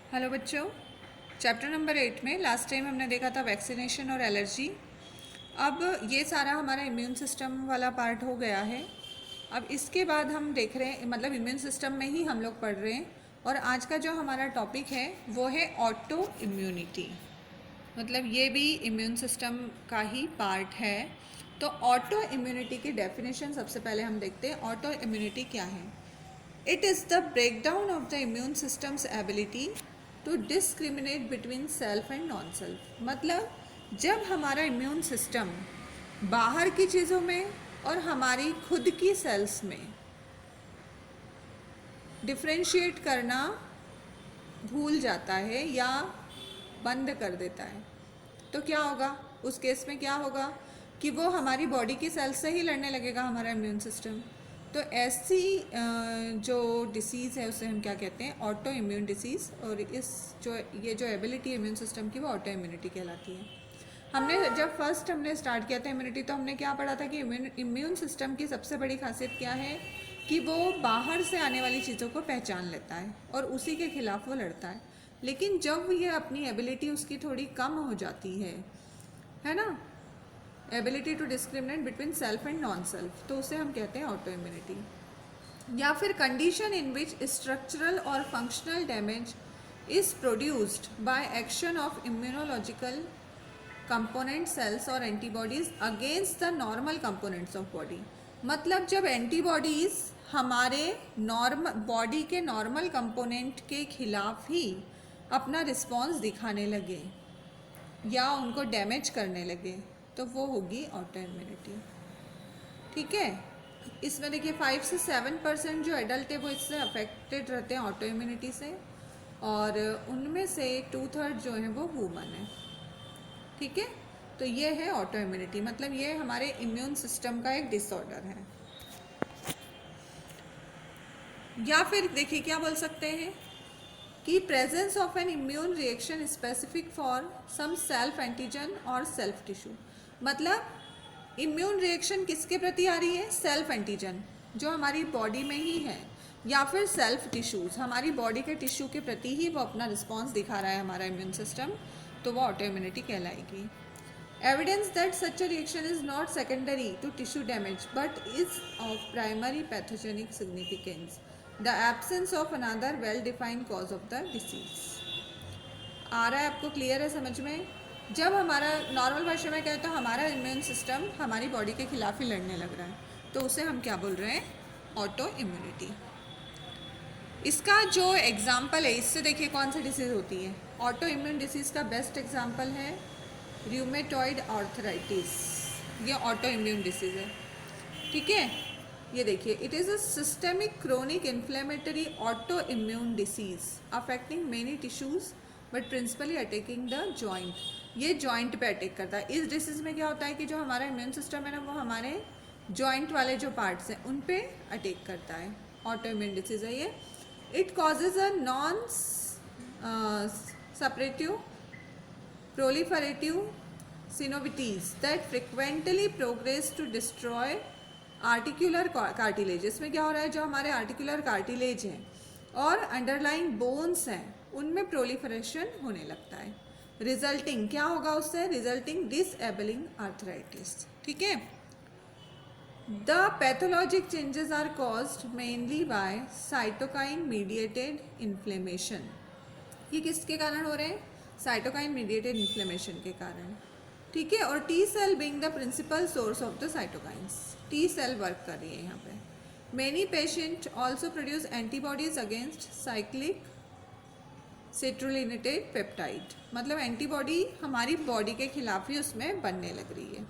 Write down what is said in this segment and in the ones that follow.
Hello बच्चों, chapter number 8 में last time हमने देखा था वैक्सीनेशन और एलर्जी। अब ये सारा हमारा इम्यून सिस्टम वाला पार्ट हो गया है। अब इसके बाद हम देख रहे हैं, मतलब इम्यून सिस्टम में ही हम लोग पढ़ रहे हैं। और आज का जो हमारा टॉपिक है वो है ऑटो इम्यूनिटी। मतलब ये भी इम्यून सिस्टम का ही पार्ट है। तो ऑटो इम्यूनिटी की डेफिनेशन सबसे पहले हम देखते हैं। ऑटो इम्यूनिटी क्या है? It is the breakdown of the immune system's ability to discriminate between self and non-self। मतलब जब हमारा इम्यून सिस्टम बाहर की चीज़ों में और हमारी खुद की सेल्स में डिफ्रेंशिएट करना भूल जाता है या बंद कर देता है, तो क्या होगा? उस केस में क्या होगा कि वो हमारी बॉडी की सेल्स से ही लड़ने लगेगा हमारा इम्यून सिस्टम। तो ऐसी जो डिसीज़ है उसे हम क्या कहते हैं? Auto immune disease. और ये जो एबिलिटी है इम्यून सिस्टम की वो ऑटो इम्यूनिटी कहलाती है। जब हमने स्टार्ट किया था इम्यूनिटी, तो हमने क्या पढ़ा था कि इम्यून सिस्टम की सबसे बड़ी खासियत क्या है कि वो बाहर से आने वाली चीज़ों को पहचान लेता है और उसी के खिलाफ वो लड़ता है। लेकिन जब ये अपनी एबिलिटी उसकी थोड़ी कम हो जाती है ना, ability to discriminate between self and non self, तो उसे हम कहते हैं ऑटो इम्यूनिटी। या फिर कंडीशन इन विच स्ट्रक्चरल और functional damage is produced by action of immunological component cells और antibodies against the normal components of body. मतलब जब एंटीबॉडीज हमारे बॉडी के नॉर्मल कंपोनेंट के खिलाफ ही अपना रिस्पॉन्स दिखाने लगे या उनको डैमेज करने लगे, तो वो होगी ऑटो इम्यूनिटी। ठीक है, इसमें देखिए 5 से 7% जो एडल्ट है वो इससे अफेक्टेड रहते हैं ऑटो इम्यूनिटी से, और उनमें से 2/3 जो है वो वूमन है। ठीक है, तो ये है ऑटो इम्यूनिटी। मतलब ये हमारे इम्यून सिस्टम का एक डिसऑर्डर है। या फिर देखिए क्या बोल सकते हैं कि presence of an immune reaction specific for some self antigen और सेल्फ टिश्यू। मतलब इम्यून रिएक्शन किसके प्रति आ रही है? सेल्फ एंटीजन जो हमारी बॉडी में ही है, या फिर सेल्फ टिश्यूज, हमारी बॉडी के टिश्यू के प्रति ही वो अपना रिस्पॉन्स दिखा रहा है हमारा इम्यून सिस्टम, तो वो ऑटो इम्यूनिटी कहलाएगी। Evidence that such a reaction is not secondary to tissue damage but is of primary pathogenic significance, the absence of another well defined cause of the disease. आ रहा है आपको? Clear है समझ में? जब हमारा नॉर्मल भाषा में कहें तो हमारा इम्यून सिस्टम हमारी बॉडी के खिलाफ ही लड़ने लग रहा है, तो उसे हम क्या बोल रहे हैं? Auto immunity. इसका जो एग्जाम्पल है, इससे देखिए कौन सी डिसीज़ होती है। ऑटो इम्यून डिसीज़ का बेस्ट एग्जाम्पल है रूमेटॉइड आर्थराइटिस। ये ऑटो इम्यून डिसीज़ है। ठीक है, ये देखिए, it is a systemic chronic inflammatory auto immune disease affecting many tissues but principally attacking the joint. ये जॉइंट पे अटैक करता है। इस डिसीज़ में क्या होता है कि जो हमारा इम्यून सिस्टम है ना, वो हमारे जॉइंट वाले जो पार्ट्स हैं उन पे अटैक करता है। ऑटो इम्यून डिसीज़ है ये। It causes a non suppurative proliferative synovitis that frequently progress to destroy articular cartilage। इसमें क्या हो रहा है, जो हमारे आर्टिकुलर कार्टिलेज हैं और अंडरलाइन बोन्स हैं उनमें प्रोलिफरेशन होने लगता है। रिजल्टिंग क्या होगा उससे? Resulting disabling arthritis. ठीक है, the pathologic changes are caused mainly by cytokine mediated inflammation. ये किसके कारण हो रहे हैं? साइटोकाइन मीडिएटेड इन्फ्लेमेशन के कारण। ठीक है, और T cell being the principal source of the cytokines, T cell work कर रही है यहाँ पे। Many patient also produce antibodies against cyclic citrullinated peptide. मतलब एंटीबॉडी हमारी बॉडी के खिलाफ ही उसमें बनने लग रही है।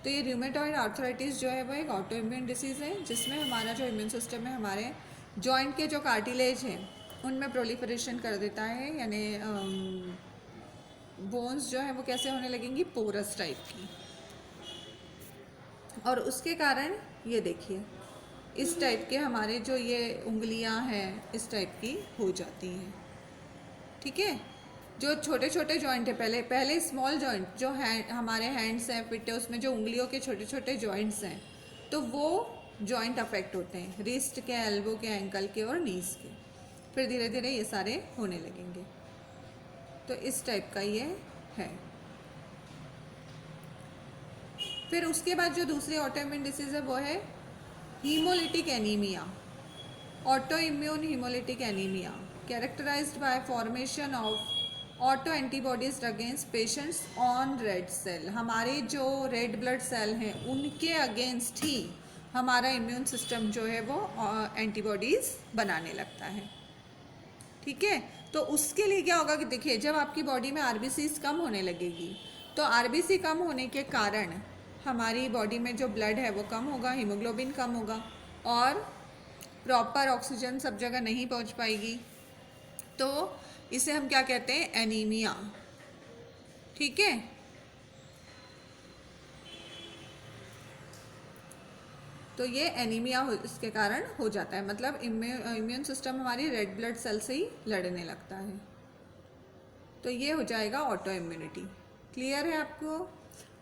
तो ये रूमेटॉइड आर्थराइटिस जो है वो एक ऑटो इम्यून डिसीज़ है, जिसमें हमारा जो इम्यून सिस्टम है हमारे जॉइंट के जो कार्टिलेज हैं उनमें प्रोलिफरेशन कर देता है, यानी बोन्स जो है वो कैसे होने लगेंगी? पोरस टाइप की। और उसके कारण ये देखिए इस टाइप के हमारे जो ये उंगलियां हैं इस टाइप की हो जाती हैं। ठीक है, जो छोटे छोटे जॉइंट है, पहले स्मॉल जॉइंट जो हमारे हैंड्स हैं, फिट है, उसमें जो उंगलियों के छोटे छोटे जॉइंट्स हैं, तो वो जॉइंट अफेक्ट होते हैं, रिस्ट के, एल्बो के, एंकल के और नीज के। फिर धीरे धीरे ये सारे होने लगेंगे। तो इस टाइप का ये है। फिर उसके बाद जो दूसरी ऑटो इम्यून डिसीज़ है वो है haemolytic anaemia, autoimmune haemolytic anaemia, characterised by formation of autoantibodies against patients on red cell. हमारे जो रेड ब्लड सेल हैं उनके अगेंस्ट ही हमारा इम्यून सिस्टम जो है वो एंटीबॉडीज़ बनाने लगता है। ठीक है, तो उसके लिए क्या होगा कि देखिए, जब आपकी बॉडी में आरबीसीज कम होने लगेगी तो आरबीसी कम होने के कारण हमारी बॉडी में जो ब्लड है वो कम होगा, हीमोग्लोबिन कम होगा और प्रॉपर ऑक्सीजन सब जगह नहीं पहुंच पाएगी। तो इसे हम क्या कहते हैं? एनीमिया। ठीक है, तो ये एनीमिया इसके कारण हो जाता है, मतलब इम्यून सिस्टम हमारी रेड ब्लड सेल से ही लड़ने लगता है। तो ये हो जाएगा ऑटो इम्यूनिटी। क्लियर है आपको?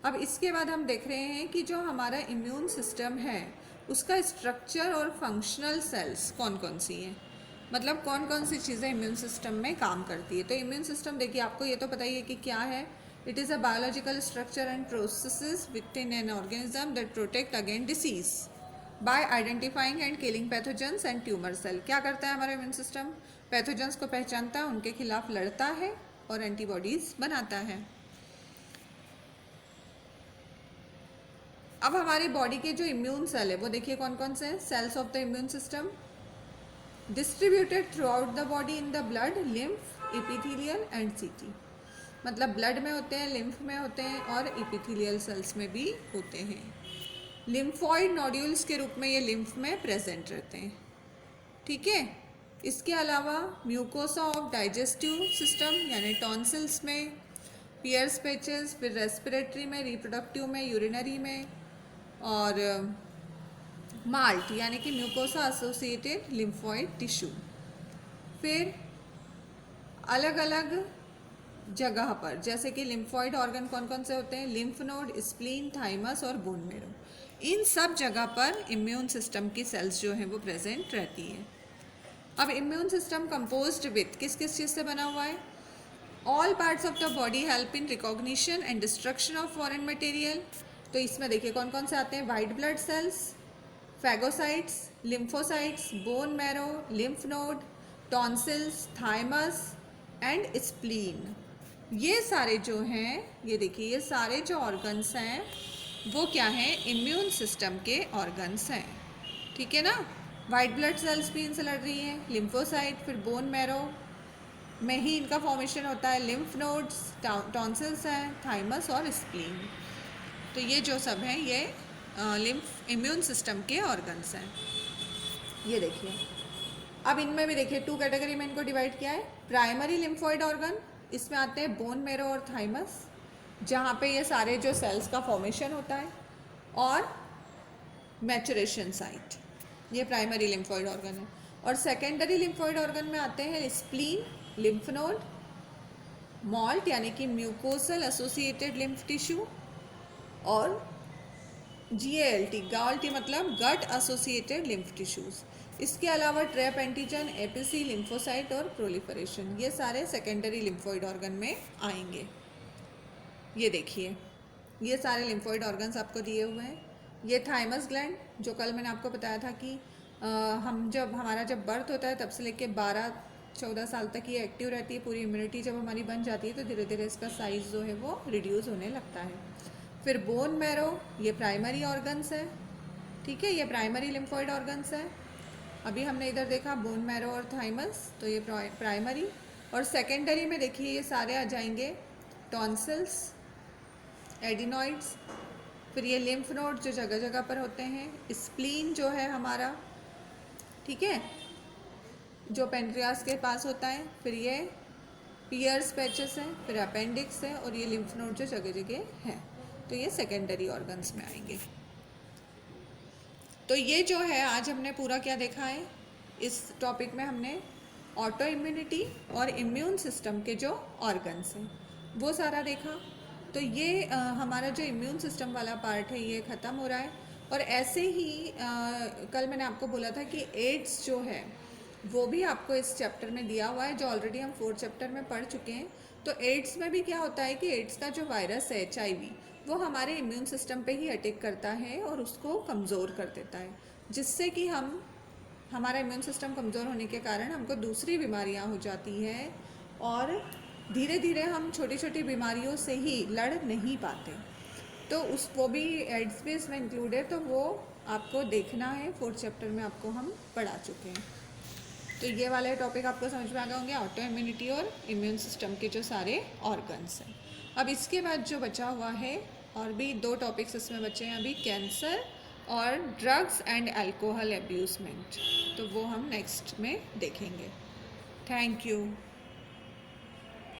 अब इसके बाद हम देख रहे हैं कि जो हमारा इम्यून सिस्टम है उसका स्ट्रक्चर और फंक्शनल सेल्स कौन कौन सी हैं, मतलब कौन कौन सी चीज़ें इम्यून सिस्टम में काम करती है। तो इम्यून सिस्टम देखिए, आपको ये तो पता ही है कि क्या है। It is a biological structure and processes within an organism that protect against disease by identifying and killing pathogens and tumour cell. क्या करता है हमारा इम्यून सिस्टम? पैथोजेंस को पहचानता है, उनके खिलाफ लड़ता है और एंटीबॉडीज बनाता है। अब हमारी बॉडी के जो इम्यून सेल है वो देखिए कौन कौन से हैं। Cells of the immune system distributed throughout the body in the blood, lymph, epithelial and CT. मतलब ब्लड में होते हैं, लिम्फ में होते हैं और इपिथेलियल सेल्स में भी होते हैं। लिम्फॉइड नोड्यूल्स के रूप में ये लिम्फ में प्रेजेंट रहते हैं। ठीक है, इसके अलावा म्यूकोसा ऑफ डाइजेस्टिव सिस्टम यानी टॉन्सिल्स में, पियर्स पैचेस, फिर रेस्पिरेटरी में, रिप्रोडक्टिव में, यूरिनरी में, और माल्ट यानी कि म्यूकोसा एसोसिएटेड लिम्फॉइड टिश्यू। फिर अलग अलग जगह पर, जैसे कि लिम्फॉइड ऑर्गन कौन कौन से होते हैं? लिम्फ नोड, स्प्लीन, थाइमस और बोन मेरो। इन सब जगह पर इम्यून सिस्टम की सेल्स जो हैं वो प्रेजेंट रहती है। अब इम्यून सिस्टम कंपोज्ड विथ किस किस चीज़ से बना हुआ है? All parts of the body help in recognition and destruction of foreign material. तो इसमें देखिए कौन कौन से आते हैं? White blood cells, phagocytes, lymphocytes, bone marrow, lymph node, tonsils, thymus and spleen. ये सारे जो हैं, ये देखिए, ये सारे जो ऑर्गन्स हैं वो क्या हैं? इम्यून सिस्टम के ऑर्गन्स हैं। ठीक है ना? वाइट ब्लड सेल्स भी इनसे लड़ रही हैं, लिम्फोसाइट, फिर बोन मैरो में ही इनका फॉर्मेशन होता है, लिम्फ नोड्स, टॉन्सिल्स हैं, थाइमस और स्प्लीन। तो ये जो सब हैं ये लिम्फ इम्यून सिस्टम के ऑर्गन्स हैं। ये देखिए, अब इनमें भी देखिए 2 कैटेगरी में इनको डिवाइड किया है। प्राइमरी लिम्फॉइड ऑर्गन, इसमें आते हैं बोन मैरो और थाइमस, जहाँ पे ये सारे जो सेल्स का फॉर्मेशन होता है, और मैचुरेशन साइट, ये प्राइमरी लिम्फॉइड ऑर्गन है। और सेकेंडरी लिम्फॉइड ऑर्गन में आते हैं स्प्लीन, लिम्फ नोड, मॉल्ट यानी कि म्यूकोसल एसोसिएटेड लिम्फ टिश्यू, और GALT, गाल्टी मतलब गट एसोसिएटेड लिम्फ टिश्यूज। इसके अलावा ट्रैप एंटीजन, एपीसी, लिम्फोसाइट और प्रोलिफरेशन, ये सारे सेकेंडरी लिम्फॉइड ऑर्गन में आएंगे। ये देखिए, ये सारे लिम्फॉइड ऑर्गन्स आपको दिए हुए हैं। ये थाइमस ग्लैंड, जो कल मैंने आपको बताया था कि हमारा जब बर्थ होता है तब से लेके 12-14 साल तक ये एक्टिव रहती है। पूरी इम्यूनिटी जब हमारी बन जाती है तो धीरे धीरे इसका साइज़ जो है वो रिड्यूस होने लगता है। फिर बोन मैरो, ये प्राइमरी ऑर्गन्स है। ठीक है, ये प्राइमरी लिम्फॉइड ऑर्गन्स है। अभी हमने इधर देखा बोन मैरो और थाइमस, तो ये प्राइमरी। और सेकेंडरी में देखिए ये सारे आ जाएंगे टॉन्सिल्स, एडिनॉइड्स, फिर ये लिम्फ नोड जो जगह जगह पर होते हैं, स्प्लीन जो है हमारा, ठीक है, जो पेनक्रियास के पास होता है, फिर ये पियर्स पैचेस हैं, फिर अपेंडिक्स है, और ये लिम्फ नोड जो जगह जगह है। तो ये सेकेंडरी ऑर्गन्स में आएंगे। तो ये जो है आज हमने पूरा क्या देखा है इस टॉपिक में? हमने ऑटो इम्यूनिटी और इम्यून सिस्टम के जो ऑर्गन्स हैं वो सारा देखा। तो ये हमारा जो इम्यून सिस्टम वाला पार्ट है ये ख़त्म हो रहा है। और ऐसे ही कल मैंने आपको बोला था कि एड्स जो है वो भी आपको इस चैप्टर में दिया हुआ है, जो ऑलरेडी हम 4th चैप्टर में पढ़ चुके हैं। तो एड्स में भी क्या होता है कि एड्स का जो वायरस है HIV, वो हमारे इम्यून सिस्टम पे ही अटैक करता है और उसको कमज़ोर कर देता है, जिससे कि हमारा इम्यून सिस्टम कमज़ोर होने के कारण हमको दूसरी बीमारियां हो जाती हैं और धीरे धीरे हम छोटी छोटी बीमारियों से ही लड़ नहीं पाते। तो वो भी एड्स भी इसमें इंक्लूड है, तो वो आपको देखना है। 4th चैप्टर में आपको हम पढ़ा चुके हैं। तो ये वाले टॉपिक आपको समझ में आ गए होंगे, ऑटो इम्यूनिटी और इम्यून सिस्टम के जो सारे ऑर्गन्स हैं। अब इसके बाद जो बचा हुआ है, और भी 2 टॉपिक्स इसमें बचे हैं अभी, कैंसर और ड्रग्स एंड अल्कोहल एब्यूजमेंट। तो वो हम नेक्स्ट में देखेंगे। Thank you.